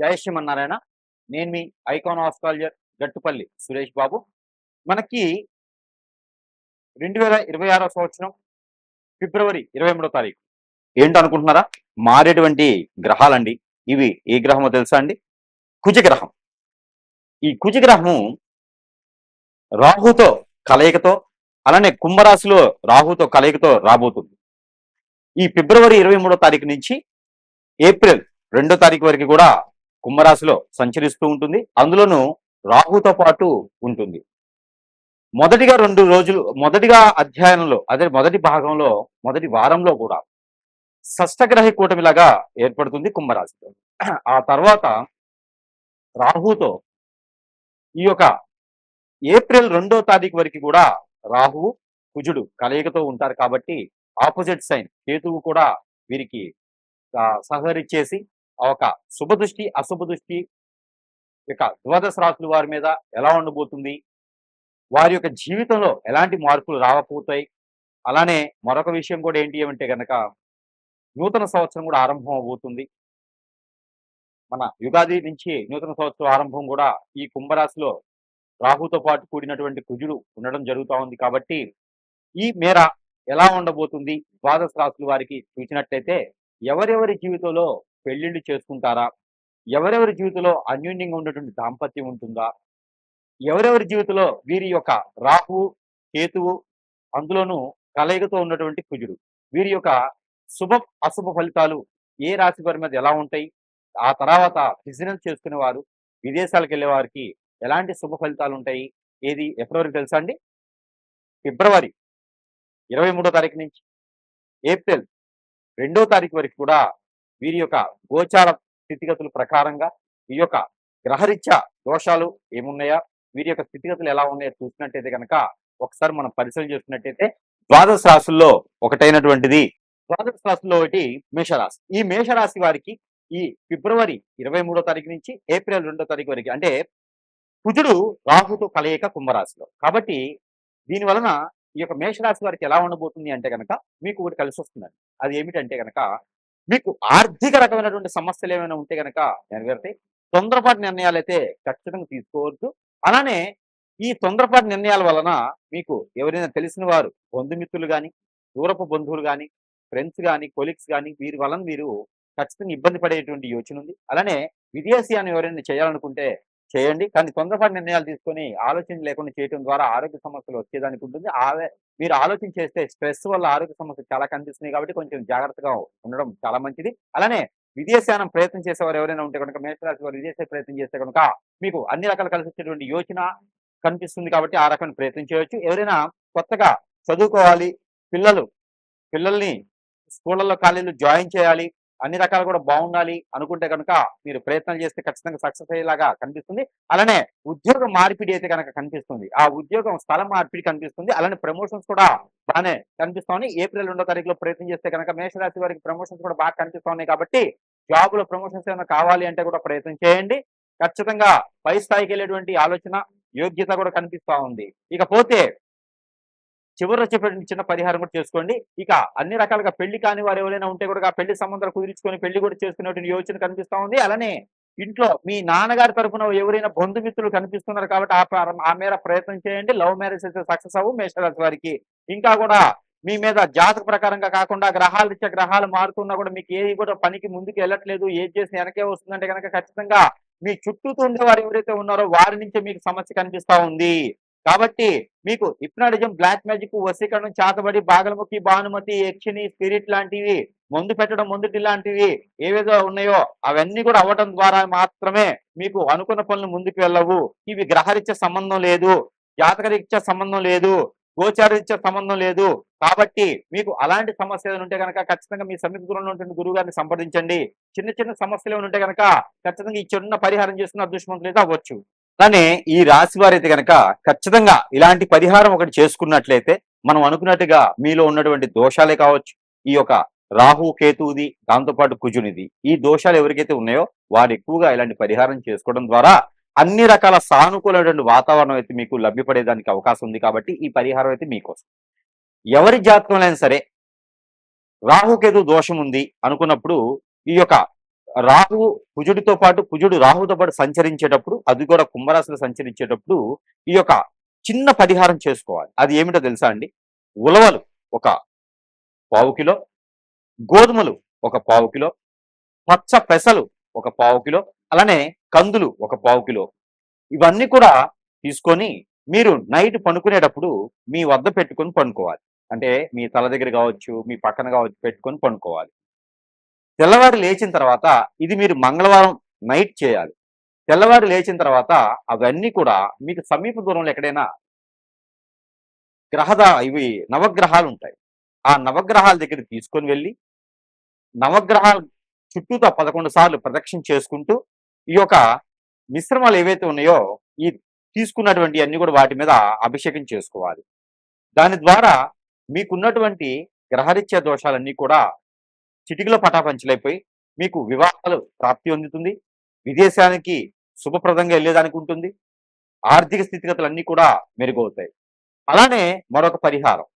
జై శ్రీమన్నారాయణ. నేను మీ icon astrologer Gattupalli Suresh Babu. మనకి 2026 సంవత్సరం ఫిబ్రవరి 23 తారీఖు ఏంటనుకుంటున్నారా? మారేటువంటి గ్రహాలండి. ఇవి ఏ గ్రహమో తెలుసా అండి? కుజగ్రహం. ఈ కుజగ్రహము రాహుతో కలయికతో, అలానే కుంభరాశిలో రాహుతో కలయికతో రాబోతుంది. ఈ ఫిబ్రవరి 23 తారీఖు నుంచి ఏప్రిల్ 2 తారీఖు వరకు కూడా కుంభరాశిలో సంచరిస్తూ ఉంటుంది. అందులోనూ రాహుతో పాటు ఉంటుంది. మొదటిగా అధ్యయనంలో, అదే మొదటి భాగంలో, మొదటి వారంలో కూడా షష్టగ్రహ కూటమిలాగా ఏర్పడుతుంది కుంభరాశిలో. ఆ తర్వాత రాహుతో ఈ యొక్క ఏప్రిల్ 2 తారీఖు వరకు కూడా రాహువు కుజుడు కలయికతో ఉంటారు కాబట్టి ఆపోజిట్ సైన్ కేతువు కూడా వీరికి సహకరించేసి ఒక శుభ దృష్టి అశుభ దృష్టి ఇక ద్వాదశ రాశుల వారి మీద ఎలా ఉండబోతుంది, వారి యొక్క జీవితంలో ఎలాంటి మార్పులు రావబోతాయి. అలానే మరొక విషయం కూడా ఏంటి అంటే కనుక నూతన సంవత్సరం కూడా ఆరంభం అవబోతుంది. మన యుగాది నుంచి నూతన సంవత్సరం ఆరంభం కూడా ఈ కుంభరాశిలో రాహుతో పాటు కూడినటువంటి కుజుడు ఉండడం జరుగుతూ ఉంది. కాబట్టి ఈ మేర ఎలా ఉండబోతుంది ద్వాదశ రాశుల వారికి చూసినట్లయితే, ఎవరెవరి జీవితంలో పెళ్లిళ్ళు చేసుకుంటారా, ఎవరెవరి జీవితంలో అన్యోన్యంగా ఉన్నటువంటి దాంపత్యం ఉంటుందా, ఎవరెవరి జీవితంలో వీరి యొక్క రాహు కేతువు అందులోనూ కలయికతో ఉన్నటువంటి కుజుడు వీరి యొక్క శుభ అశుభ ఫలితాలు ఏ రాశి వారి మీద ఎలా ఉంటాయి, ఆ తర్వాత బిజినెస్ చేసుకునే వారు విదేశాలకు వెళ్ళే వారికి ఎలాంటి శుభ ఫలితాలు ఉంటాయి, ఏది ఎప్పటివరకు తెలుసా అండి? ఫిబ్రవరి 23 తారీఖు నుంచి ఏప్రిల్ 2 తారీఖు వరకు కూడా వీరి యొక్క గోచార స్థితిగతుల ప్రకారంగా ఈ యొక్క గ్రహరీత్యా దోషాలు ఏమున్నాయా, వీరి యొక్క స్థితిగతులు ఎలా ఉన్నాయో చూసినట్టయితే కనుక ఒకసారి మనం పరిశీలన చేస్తున్నట్టయితే ద్వాదశ రాశుల్లో ఒకటైనటువంటిది ద్వాదశ రాశుల్లో ఒకటి మేషరాశి. ఈ మేషరాశి వారికి ఈ ఫిబ్రవరి 23 తారీఖు నుంచి ఏప్రిల్ 2 తారీఖు వరకు అంటే కుజుడు రాహుతో కలయిక కుంభరాశిలో. కాబట్టి దీని వలన ఈ యొక్క మేషరాశి వారికి ఎలా ఉండబోతుంది అంటే కనుక మీకు ఒకటి కలిసి వస్తుందండి. అది ఏమిటంటే కనుక మీకు ఆర్థిక రకమైనటువంటి సమస్యలు ఏమైనా ఉంటే కనుక నెరవేరుతాయి. తొందరపాటు నిర్ణయాలు అయితే ఖచ్చితంగా తీసుకోవద్దు. అలానే ఈ తొందరపాటు నిర్ణయాల వలన మీకు ఎవరైనా తెలిసిన వారు బంధుమిత్రులు కానీ, దూరపు బంధువులు కానీ, ఫ్రెండ్స్ కానీ, కొలీగ్స్ కానీ వీరి వలన మీరు ఖచ్చితంగా ఇబ్బంది పడేటువంటి యోచన ఉంది. అలానే విదేశీయాన్ని ఎవరైనా చేయాలనుకుంటే చేయండి. కానీ తొందరపాటు నిర్ణయాలు తీసుకొని ఆలోచన లేకుండా చేయడం ద్వారా ఆరోగ్య సమస్యలు వచ్చేదానికి ఉంటుంది. మీరు ఆలోచన చేస్తే స్ట్రెస్ వల్ల ఆరోగ్య సమస్యలు చాలా కనిపిస్తున్నాయి కాబట్టి కొంచెం జాగ్రత్తగా ఉండడం చాలా మంచిది. అలానే విదేశానం ప్రయత్నం చేసేవారు ఎవరైనా ఉంటే కనుక మేషరాశి వారు విదేశీ ప్రయత్నం చేస్తే కనుక మీకు అన్ని రకాల కలిసి వచ్చేటువంటి యోచన కనిపిస్తుంది కాబట్టి ఆ రకమైన ప్రయత్నం చేయవచ్చు. ఎవరైనా కొత్తగా చదువుకోవాలి, పిల్లల్ని స్కూళ్ళల్లో కాలేజీలు జాయిన్ చేయాలి, అన్ని రకాలు కూడా బాగుండాలి అనుకుంటే కనుక మీరు ప్రయత్నాలు చేస్తే ఖచ్చితంగా సక్సెస్ అయ్యేలాగా కనిపిస్తుంది. అలానే ఉద్యోగ మార్పిడి అయితే కనుక కనిపిస్తుంది, ఆ ఉద్యోగం స్థల మార్పిడి కనిపిస్తుంది. అలానే ప్రమోషన్స్ కూడా బాగానే కనిపిస్తాయి. ఏప్రిల్ 2 తారీఖులో ప్రయత్నం చేస్తే కనుక మేషరాశి వారికి ప్రమోషన్స్ కూడా బాగా కనిపిస్తున్నాయి. కాబట్టి జాబ్ లో ప్రమోషన్స్ ఏమైనా కావాలి అంటే కూడా ప్రయత్నం చేయండి. ఖచ్చితంగా పై స్థాయికి వెళ్ళేటువంటి ఆలోచన యోగ్యత కూడా కనిపిస్తా ఉంది. ఇకపోతే చివరిలో చెప్పిన చిన్న పరిహారం కూడా చేసుకోండి. ఇక అన్ని రకాలుగా పెళ్లి కాని వారు ఎవరైనా ఉంటే కూడా పెళ్లి సంబంధాలు కుదిరించుకొని పెళ్లి కూడా చేసుకునేటువంటి యోచన కనిపిస్తా ఉంది. అలానే ఇంట్లో మీ నాన్నగారి తరఫున ఎవరైనా బంధుమిత్రులు కనిపిస్తున్నారు కాబట్టి ఆ మేర ప్రయత్నం చేయండి. లవ్ మ్యారేజ్ అయితే సక్సెస్ అవ్వు మేషరాశి వారికి. ఇంకా కూడా మీ మీద జాతక ప్రకారంగా కాకుండా గ్రహాలు మారుతున్నా కూడా మీకు ఏది కూడా పనికి ముందుకు వెళ్ళట్లేదు, ఏది చేసి వెనకే వస్తుందంటే కనుక ఖచ్చితంగా మీ చుట్టూతో ఉండేవారు ఎవరైతే ఉన్నారో వారి నుంచే మీకు సమస్య కనిపిస్తా ఉంది. కాబట్టి మీకు హిప్నాటిజం, బ్లాక్ మ్యాజిక్, వశీకరణం, చాతబడి, బాగలముఖి, భానుమతి, యక్షిని, స్పిరిట్ లాంటివి, మందు పెట్టడం, మందుటి లాంటివి ఏవేదో ఉన్నాయో అవన్నీ కూడా అవ్వడం ద్వారా మాత్రమే మీకు అనుకున్న పనులు ముందుకు వెళ్ళవు. ఇవి గ్రహరీత్యా సంబంధం లేదు, జాతకరీత్యా సంబంధం లేదు, గోచారరీత్యా సంబంధం లేదు. కాబట్టి మీకు అలాంటి సమస్యలు ఉంటే కనుక ఖచ్చితంగా మీ సమీప దూరంలో ఉంటున్న గురువు గారిని సంప్రదించండి. చిన్న చిన్న సమస్యలు ఉంటే కనుక ఖచ్చితంగా ఈ చిన్న పరిహారం చేసుకున్న అదృష్టవంతులు అయితే అవ్వచ్చు. కానీ ఈ రాశి వారైతే కనుక ఖచ్చితంగా ఇలాంటి పరిహారం ఒకటి చేసుకున్నట్లయితే మనం అనుకున్నట్టుగా మీలో ఉన్నటువంటి దోషాలే కావచ్చు, ఈ యొక్క రాహు కేతువుది, దాంతోపాటు కుజునిది, ఈ దోషాలు ఎవరికైతే ఉన్నాయో వారు ఎక్కువగా ఇలాంటి పరిహారం చేసుకోవడం ద్వారా అన్ని రకాల సానుకూలమైనటువంటి వాతావరణం అయితే మీకు లభ్యపడేదానికి అవకాశం ఉంది. కాబట్టి ఈ పరిహారం అయితే మీకోసం. ఎవరి జాతకంలో అయినా సరే రాహుకేతు దోషం ఉంది అనుకున్నప్పుడు ఈ యొక్క రాహువు కుజుడితో పాటు కుజుడు రాహుతో పాటు సంచరించేటప్పుడు, అది కూడా కుంభరాశిలో సంచరించేటప్పుడు ఈ యొక్క చిన్న పరిహారం చేసుకోవాలి. అది ఏమిటో తెలుసా అండి? ఉలవలు ఒక పావు కిలో, గోధుమలు ఒక పావు కిలో, పచ్చ పెసలు ఒక పావు కిలో, అలానే కందులు ఒక పావు కిలో. ఇవన్నీ కూడా తీసుకొని మీరు నైట్ పనుకునేటప్పుడు మీ వద్ద పెట్టుకొని పనుకోవాలి. అంటే మీ తల దగ్గర కావచ్చు, మీ పక్కన కావచ్చు పెట్టుకొని పనుకోవాలి. తెల్లవారి లేచిన తర్వాత ఇది మీరు మంగళవారం నైట్ చేయాలి. తెల్లవారి లేచిన తర్వాత అవన్నీ కూడా మీకు సమీప దూరంలో ఎక్కడైనా ఇవి నవగ్రహాలు ఉంటాయి. ఆ నవగ్రహాల దగ్గరికి తీసుకొని వెళ్ళి నవగ్రహాల చుట్టూతా 11 సార్లు ప్రదక్షిణ చేసుకుంటూ ఈ యొక్క మిశ్రమాలు ఏవైతే ఉన్నాయో ఈ తీసుకున్నటువంటి అన్ని కూడా వాటి మీద అభిషేకం చేసుకోవాలి. దాని ద్వారా మీకున్నటువంటి గ్రహరీత్యా దోషాలన్నీ కూడా చిటికలో పటాపంచలైపోయి మీకు వివాహాలు ప్రాప్తి పొందుతుంది. విదేశానికి శుభప్రదంగా వెళ్ళేదానికి ఉంటుంది. ఆర్థిక స్థితిగతులన్నీ కూడా మెరుగవుతాయి. అలానే మరొక పరిహారం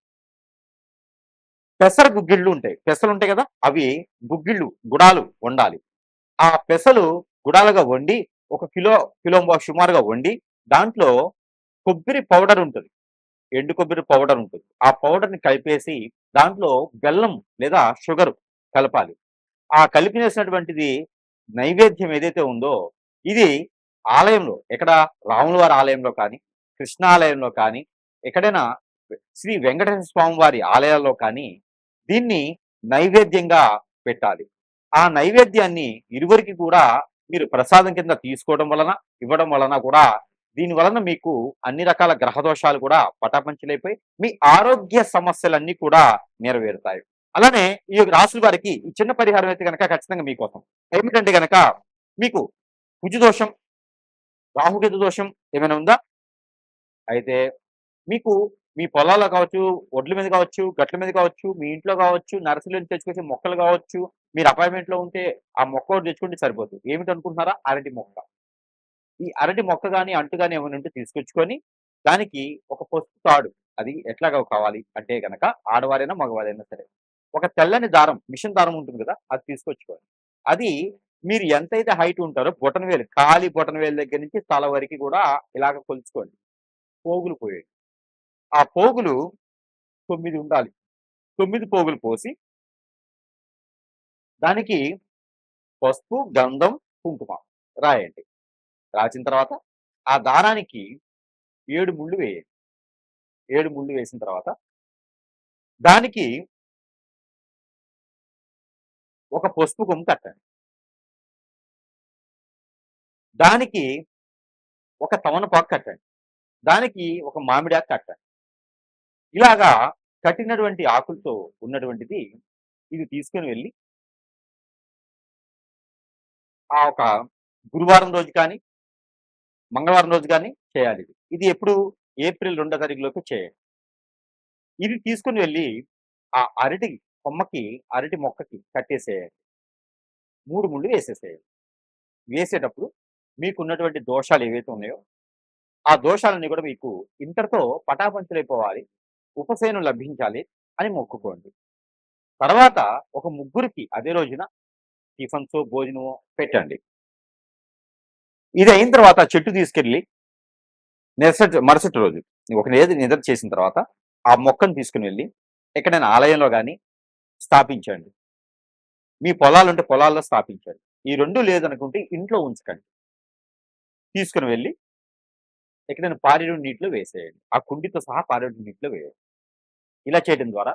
పెసర గుగ్గిళ్ళు ఉంటాయి. పెసలు ఉంటాయి కదా! అవి గుగ్గిళ్ళు, గుడాలు వండాలి. ఆ పెసలు గుడాలుగా వండి ఒక కిలో సుమారుగా వండి దాంట్లో కొబ్బరి పౌడర్ ఉంటది. ఎండు కొబ్బరి పౌడర్ ఉంటుంది. ఆ పౌడర్‌ని కలిపేసి దాంట్లో బెల్లం లేదా షుగర్ కలపాలి. ఆ కలిపినేసినటువంటిది నైవేద్యం ఏదైతే ఉందో ఇది ఆలయంలో ఎక్కడ రాముల వారి ఆలయంలో కానీ, కృష్ణ ఆలయంలో కానీ, ఎక్కడైనా శ్రీ వెంకటేశ్వర స్వామి వారి ఆలయాల్లో కానీ దీన్ని నైవేద్యంగా పెట్టాలి. ఆ నైవేద్యాన్ని ఇరువురికి కూడా మీరు ప్రసాదం కింద తీసుకోవడం వలన, ఇవ్వడం వలన కూడా దీని వలన మీకు అన్ని రకాల గ్రహ దోషాలు కూడా పటాపంచలైపోయి మీ ఆరోగ్య సమస్యలన్నీ కూడా నెరవేరుతాయి. అలానే ఈ రాసుల వారికి ఈ చిన్న పరిహారం అయితే గనక ఖచ్చితంగా మీకోసం. ఏమిటంటే గనక మీకు కుజ దోషం, రాహుకేతు దోషం ఏమైనా ఉందా? అయితే మీకు మీ పొలాల్లో కావచ్చు, ఒడ్ల మీద కావచ్చు, గట్ల మీద కావచ్చు, మీ ఇంట్లో కావచ్చు, నర్సరీ నుంచి తెచ్చుకొచ్చే మొక్కలు కావచ్చు, మీరు అపార్ట్మెంట్‌లో ఉంటే ఆ మొక్క ఒకటి తెచ్చుకుంటే సరిపోతుంది. ఏమిటనుకుంటున్నారా? అరటి మొక్క. ఈ అరటి మొక్క గాని, అంటు గాని ఏమైనా ఉంటే తీసుకొచ్చుకొని, దానికి ఒక పసుపు తాడు అది ఎట్లాగా కావాలి అంటే గనక ఆడవారైనా, మగవారైనా సరే. ఒక తెల్లని దారం, మిషన్ దారం ఉంటుంది కదా! అది తీసుకొచ్చుకోవాలి. అది మీరు ఎంతైతే హైట్ ఉంటారో బొటనవేలు, కాలి బొటనవేలు దగ్గర నుంచి తల వరకి కూడా ఇలాగ కొలుచుకోండి. పోగులు పోయండి. ఆ పోగులు 9 ఉండాలి. 9 పోగులు పోసి, దానికి పసుపు, గంధం, కుంకుమ రాయండి. రాసిన తర్వాత ఆ దారానికి 7 ముళ్ళు వేయండి. 7 ముళ్ళు వేసిన తర్వాత దానికి ఒక పసుపు కొమ్ము కట్టండి. దానికి ఒక తమలపాకు కట్టండి. దానికి ఒక మామిడాకు కట్టండి. ఇలాగా కట్టినటువంటి ఆకులతో ఉన్నటువంటిది ఇది తీసుకొని వెళ్లి ఆ ఒక గురువారం రోజు కానీ, మంగళవారం రోజు గాని చేయాలిది. ఇది ఎప్పుడు ఏప్రిల్ 2 తారీఖులోపు చేయండి. ఇది తీసుకొని వెళ్లి ఆ అరటి కొమ్మకి, అరటి మొక్కకి కట్టేసేయండి. 3 ముళ్ళు వేసేసేయండి. వేసేటప్పుడు మీకున్నటువంటి దోషాలు ఏవైతే ఉన్నాయో, ఆ దోషాలన్నీ కూడా మీకు ఇంతటితో పటాపంచలైపోవాలి. ఉపశమనం లభించాలి అని మొక్కుకోండి. తర్వాత ఒక ముగ్గురికి అదే రోజున టిఫిన్సో, భోజనమో పెట్టండి. ఇది అయిన తర్వాత చెట్టు తీసుకెళ్ళి మరుసటి రోజు ఒక నిద్ర చేసిన తర్వాత ఆ మొక్కను తీసుకుని వెళ్ళి ఎక్కడైనా ఆలయంలో గాని స్థాపించండి. మీ పొలాలుంటే పొలాల్లో స్థాపించండి. ఈ 2 లేదనుకుంటే ఇంట్లో ఉంచకండి. తీసుకొని వెళ్లి ఎక్కడైనా పారేడు నీటిలో వేసేయండి. ఆ కుండితో సహా పారేడు నీటిలో వేయండి. ఇలా చేయడం ద్వారా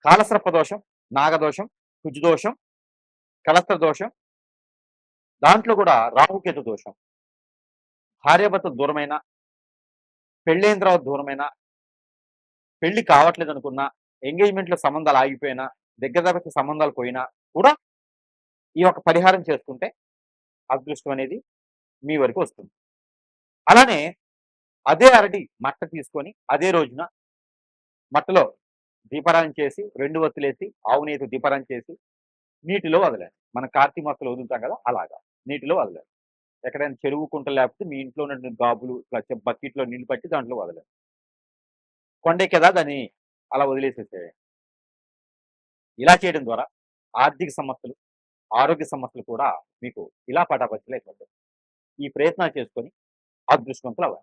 కాలసర్ప దోషం, నాగదోషం, కుజదోషం, కలస్త్ర దోషం, దాంట్లో కూడా రాహుకేతు దోషం, భార్యాభర్తలు దూరమైన, పెళ్ళైన తర్వాత దూరమైన, పెళ్లి కావట్లేదనుకున్నా, ఎంగేజ్‌మెంట్‌లో సంబంధాలు ఆగిపోయినా, దగ్గర దగ్గరకి సంబంధాలు పోయినా కూడా ఈ యొక్క పరిహారం చేసుకుంటే అదృష్టం అనేది మీ వరకు వస్తుంది. అలానే అదే అరటి మట్ట తీసుకొని అదే రోజున మట్టలో దీపారాధన చేసి 2 ఒత్తులేసి, ఆవు నెయ్యితో దీపారాధన చేసి నీటిలో వదలండి. మనం కార్తీక మాసంలో వదులుతాం కదా! అలాగా నీటిలో వదలండి. ఎక్కడైనా చెరువు, కుంట లేకపోతే మీ ఇంట్లో ఉన్నటువంటి గాబులు ఇట్లా బకెట్‌లో నీళ్లు పట్టి దాంట్లో వదలండి. కొండెక్కేదా దాన్ని అలా వదిలేసేసేయండి. ఇలా చేయడం ద్వారా ఆర్థిక సమస్యలు, ఆరోగ్య సమస్యలు కూడా మీకు ఇలా పటాపంచలైపోతాయి. ఈ ప్రయత్నాలు చేసుకొని అదృష్టవంతులవ్వండి.